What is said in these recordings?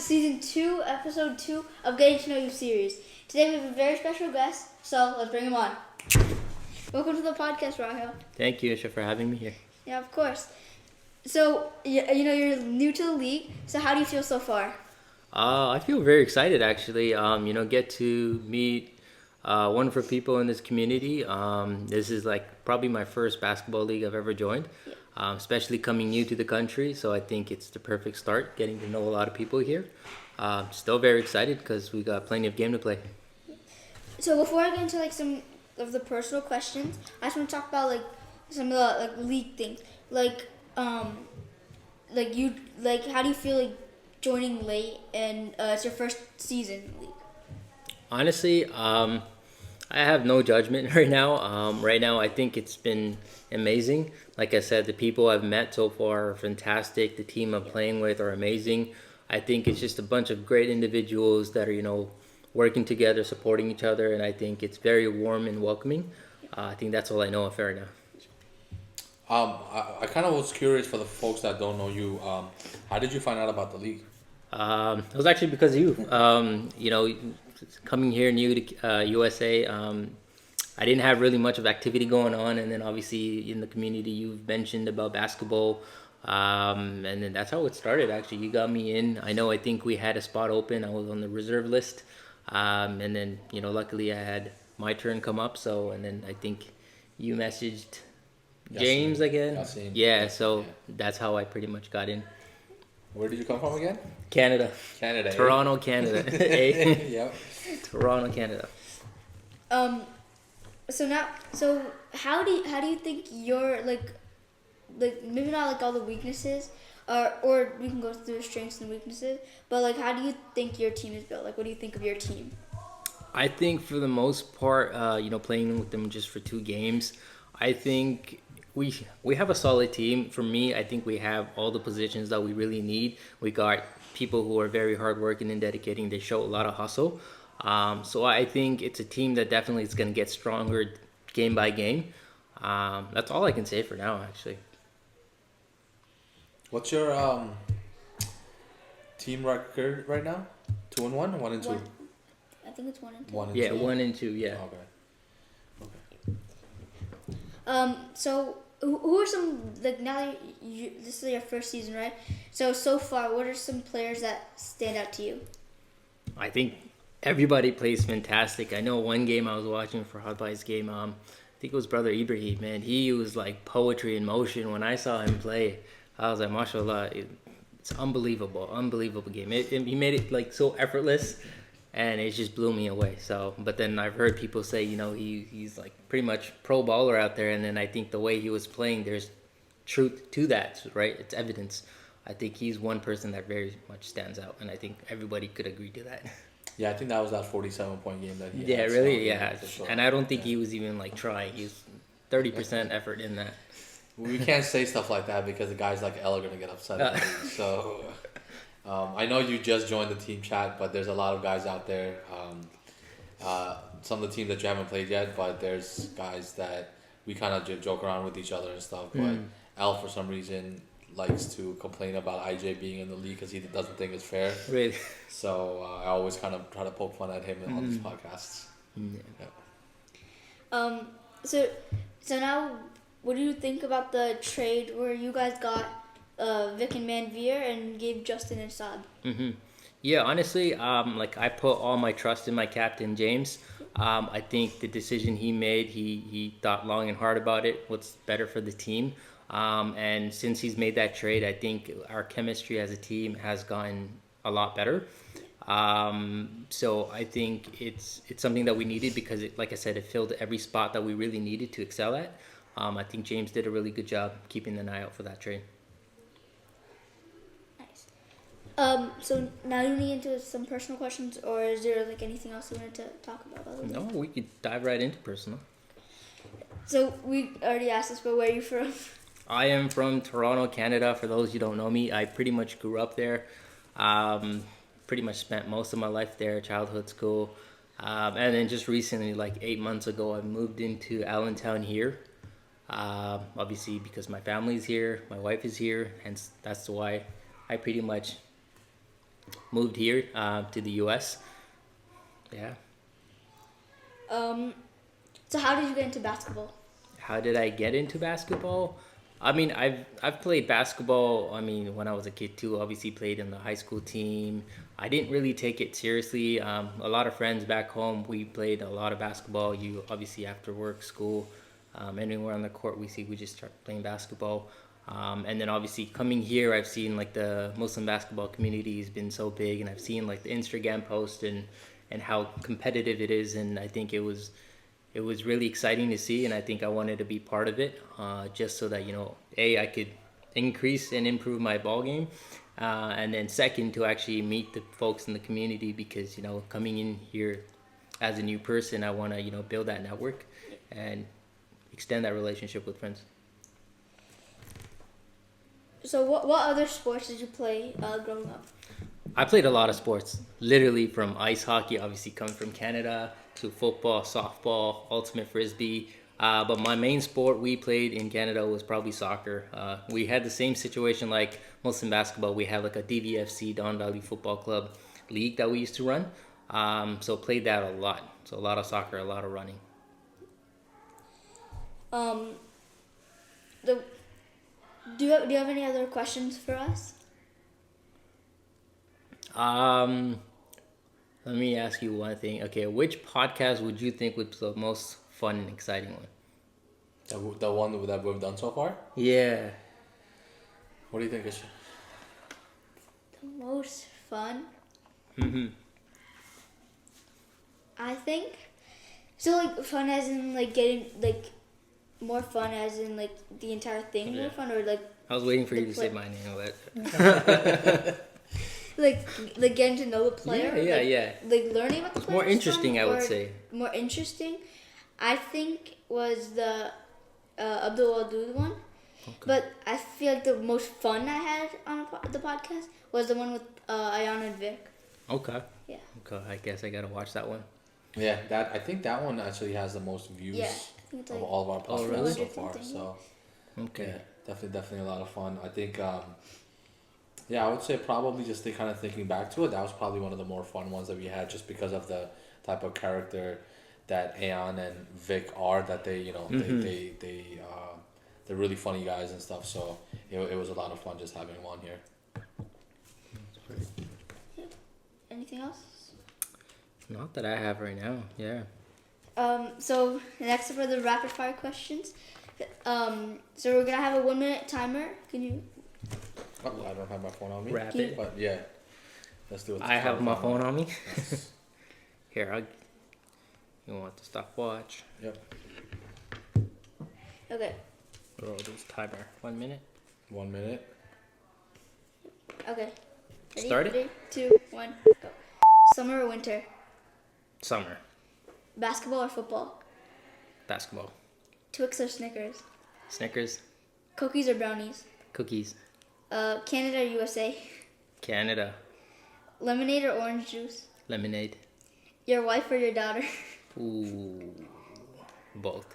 Season 2, Episode 2 of Getting to Know You series. Today we have a very special guest, so let's bring him on. Welcome to the podcast, Raheel. Thank you, Isha, for having me here. Yeah, of course. So, you're new to the league, so how do you feel so far? I feel very excited, actually. Get to meet wonderful people in this community. This is probably my first basketball league I've ever joined, especially coming new to the country. So I think it's the perfect start, getting to know a lot of people here. Still very excited because we got plenty of game to play. So before I get into some of the personal questions, I just want to talk about some of the league things. How do you feel joining late and it's your first season in the league? Honestly, I have no judgment right now. Right now, I think it's been amazing. Like I said, the people I've met so far are fantastic. The team I'm playing with are amazing. I think it's just a bunch of great individuals that are, working together, supporting each other, and I think it's very warm and welcoming. I think that's all I know of right now. I kind of was curious for the folks that don't know you. How did you find out about the league? It was actually because of you. Coming here new to USA, I didn't have really much of activity going on, and then obviously in the community you've mentioned about basketball, and then that's how it started. Actually, you got me in. I think we had a spot open. I was on the reserve list, and then luckily I had my turn come up. So and then I think you messaged James again. Yeah, so that's how I pretty much got in. Where did you come from again? Canada. Toronto, eh? Canada. Yep. Toronto, Canada. So how do you think your maybe not all the weaknesses, or we can go through the strengths and weaknesses, but how do you think your team is built? What do you think of your team? I think for the most part, playing with them just for 2 games, I think we have a solid team. For me, I think we have all the positions that we really need. We got people who are very hardworking and dedicating. They show a lot of hustle. So I think it's a team that definitely is going to get stronger game by game. That's all I can say for now, actually. What's your team record right now? 2-1, 1-2. I think it's 1 and 2. 1 and 2. 1 and and 2. Yeah. Okay. So who are some now that this is your first season, right? So far, what are some players that stand out to you? I think everybody plays fantastic. I know one game I was watching for Hotbite's game. I think it was Brother Ibrahim. Man, he was like poetry in motion. When I saw him play, I was like, mashallah, it's unbelievable game. He made it so effortless, and it just blew me away. So, but then I've heard people say, he's pretty much pro baller out there, and then I think the way he was playing, there's truth to that, right? It's evidence. I think he's one person that very much stands out, and I think everybody could agree to that. Yeah, I think that was that 47-point game that he had. Yeah, really, yeah. Sure. And I don't think he was even trying. He was 30% effort in that. We can't say stuff like that because the guys like Elle are going to get upset at me. So, I know you just joined the team chat, but there's a lot of guys out there. Some of the teams that you haven't played yet, but there's guys that we kind of joke around with each other and stuff. But Elle, for some reason, likes to complain about IJ being in the league because he doesn't think it's fair. Really? So I always kind of try to poke fun at him on these podcasts. Yeah. So now, what do you think about the trade where you guys got Vic and Manveer and gave Justin and Saad? Mm-hmm. Yeah, honestly, I put all my trust in my captain, James. I think the decision he made, he thought long and hard about it, what's better for the team. And since he's made that trade, I think our chemistry as a team has gotten a lot better. So I think it's something that we needed because, like I said, it filled every spot that we really needed to excel at. I think James did a really good job keeping an eye out for that trade. So now you need into some personal questions, or is there anything else you wanted to talk about? No, we could dive right into personal. So we already asked this, but where are you from? I am from Toronto, Canada. For those who don't know me, I pretty much grew up there. Pretty much spent most of my life there, childhood, school. And then just recently, 8 months ago, I moved into Allentown here. Obviously, because my family's here, my wife is here, hence that's why I pretty much moved here to the U.S. Yeah. So how did you get into basketball? How did I get into basketball? I mean, I've played basketball. I mean, when I was a kid too. Obviously, played in the high school team. I didn't really take it seriously. A lot of friends back home, we played a lot of basketball. You obviously after work, school, anywhere on the court, we just start playing basketball. And then obviously coming here, I've seen like the Muslim basketball community has been so big, and I've seen like the Instagram post and how competitive it is, and I think it was really exciting to see, and I think I wanted to be part of it, just so that I could increase and improve my ball game, and then second to actually meet the folks in the community, because coming in here as a new person, I want to build that network and extend that relationship with friends. So what other sports did you play growing up? I played a lot of sports, literally from ice hockey, obviously coming from Canada, to football, softball, ultimate frisbee. But my main sport we played in Canada was probably soccer. We had the same situation like Muslim basketball. We had like a DVFC, Don Valley Football Club league that we used to run. So played that a lot. So a lot of soccer, a lot of running. Do you have any other questions for us? Let me ask you one thing. Okay, which podcast would you think was the most fun and exciting one? The one that we've done so far? Yeah. What do you think, Isha? The most fun? Mm-hmm. I think so. Like fun as in like getting like more fun as in like the entire thing more fun, or like I was waiting for you to say my name, but like getting to know the player. Yeah. Like learning about the player. More interesting, I would say. More interesting, I think, was the Abdul Wadud one. Okay. But I feel like the most fun I had on the podcast was the one with Ayan and Vic. Okay. Yeah. Okay, I guess I gotta watch that one. Yeah, I think that one actually has the most views of all of our podcasts so far. So, okay, yeah, definitely a lot of fun. I think, I would say probably just kind of thinking back to it, that was probably one of the more fun ones that we had, just because of the type of character that Ayan and Vic are. That they, they're really funny guys and stuff. So it was a lot of fun just having them on here. Anything else? Not that I have right now. Yeah. So next for the rapid fire questions. So we're gonna have a 1 minute timer. Can you? Oh, I don't have my phone on me. Rapid. But yeah, let's do it. I have my phone on me. Yes. Here, you want the stopwatch? Yep. Okay. Roll this timer. 1 minute. 1 minute. Okay. Ready? Start it. 3, 2, 1, go. Summer or winter? Summer. Basketball or football? Basketball. Twix or Snickers? Snickers. Cookies or brownies? Cookies. Canada or USA? Canada. Lemonade or orange juice? Lemonade. Your wife or your daughter? Ooh. Both.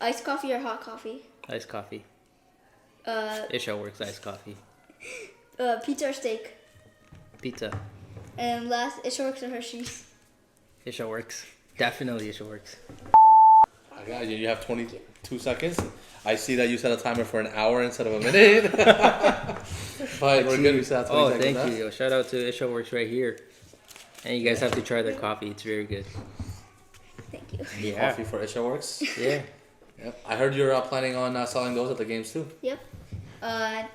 Iced coffee or hot coffee? Iced coffee. Isha works iced coffee. Pizza or steak? Pizza. And last, Isha works or Hershey's? Isha works. Definitely Isha works. I got you. You have 22 seconds. I see that you set a timer for an hour instead of a minute. But we're good. We set 20 seconds. Thank you. Shout out to Isha Works right here. And you guys have to try their coffee. It's very good. Thank you. Yeah. Coffee for Isha Works. Yeah. Yep. I heard you're planning on selling those at the games too. Yep. I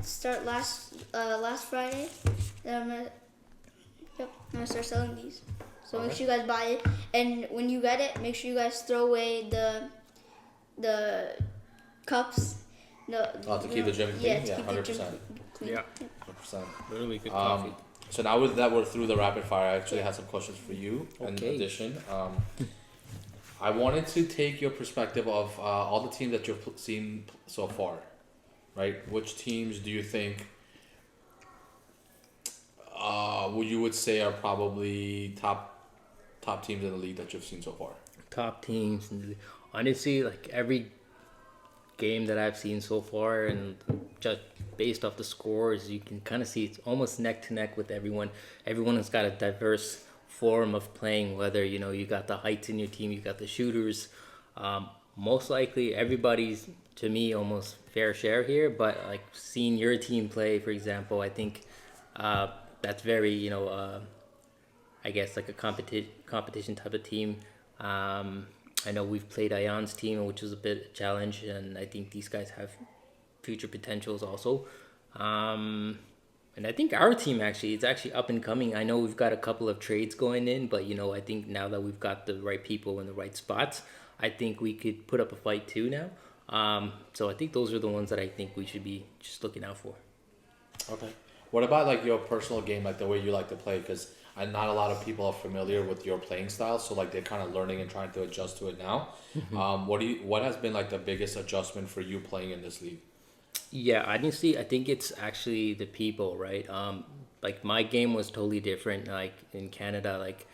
start last Friday. Then I'm gonna start selling these. So make sure you guys buy it, and when you get it, make sure you guys throw away the cups. To keep the gym clean. Yeah, 100%. Yeah. 100%. Really good coffee. So now that we're through the rapid fire, I actually have some questions for you. Okay. In addition, I wanted to take your perspective of all the teams that you've seen so far, right? Which teams do you think you would say are probably top teams in the league that you've seen so far? Top teams. Honestly, like every game that I've seen so far, and just based off the scores, you can kind of see it's almost neck to neck with everyone. Everyone has got a diverse form of playing, whether you got the heights in your team, you got the shooters. Most likely everybody's, to me, almost fair share here, but like seeing your team play, for example, I think that's very I guess like a competition type of team. I know we've played Ion's team, which was a bit of a challenge, and I think these guys have future potentials also. And I think our team it's actually up and coming. I know we've got a couple of trades going in, but I think now that we've got the right people in the right spots, I think we could put up a fight too now. So I think those are the ones that I think we should be just looking out for. Okay. What about like your personal game, like the way you like to play? Because not a lot of people are familiar with your playing style, so like they're kind of learning and trying to adjust to it now. What has been like the biggest adjustment for you playing in this league? Yeah, honestly, I think it's actually the people, right? Like my game was totally different. Like in Canada, like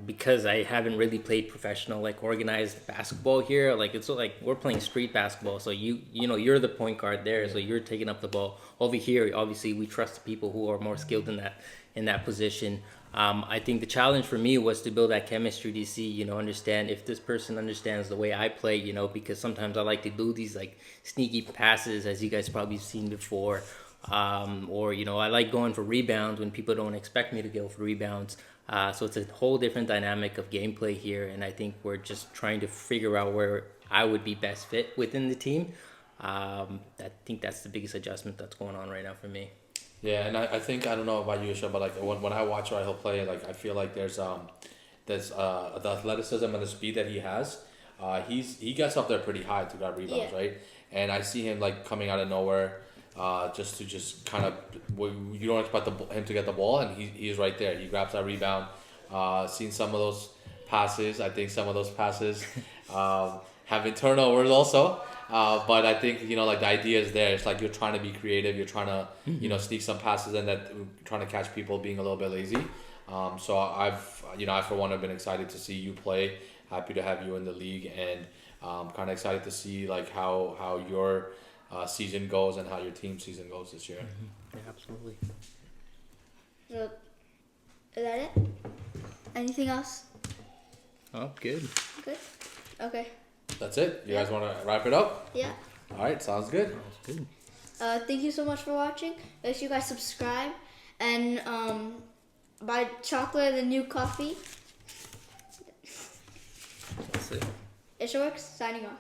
because I haven't really played professional, like organized basketball here. Like it's like we're playing street basketball, so you're the point guard there, so you're taking up the ball. Over here, obviously, we trust the people who are more skilled in that position. I think the challenge for me was to build that chemistry to see, understand if this person understands the way I play, because sometimes I like to do these like sneaky passes, as you guys probably seen before. Or, I like going for rebounds when people don't expect me to go for rebounds. So it's a whole different dynamic of gameplay here. And I think we're just trying to figure out where I would be best fit within the team. I think that's the biggest adjustment that's going on right now for me. Yeah, and I think I don't know about you, Isha, but like when I watch Raheel play, like I feel like there's the athleticism and the speed that he has. He gets up there pretty high to grab rebounds, Yeah. right? And I see him like coming out of nowhere, just kind of you don't expect him to get the ball, and he's right there. He grabs that rebound. Seen some of those passes. I think some of those passes have been turnovers also. But I think like the idea is there. It's like you're trying to be creative. You're trying to sneak some passes in that trying to catch people being a little bit lazy. So I for one have been excited to see you play. Happy to have you in the league, and kind of excited to see like how your season goes and how your team season goes this year. Yeah, absolutely. So, is that it? Anything else? Oh, good. Good. Okay. That's it. You guys want to wrap it up? Yeah. All right, sounds good. Good. Thank you so much for watching. Make sure you guys subscribe and buy chocolate and new coffee. That's it. Isha Works signing off.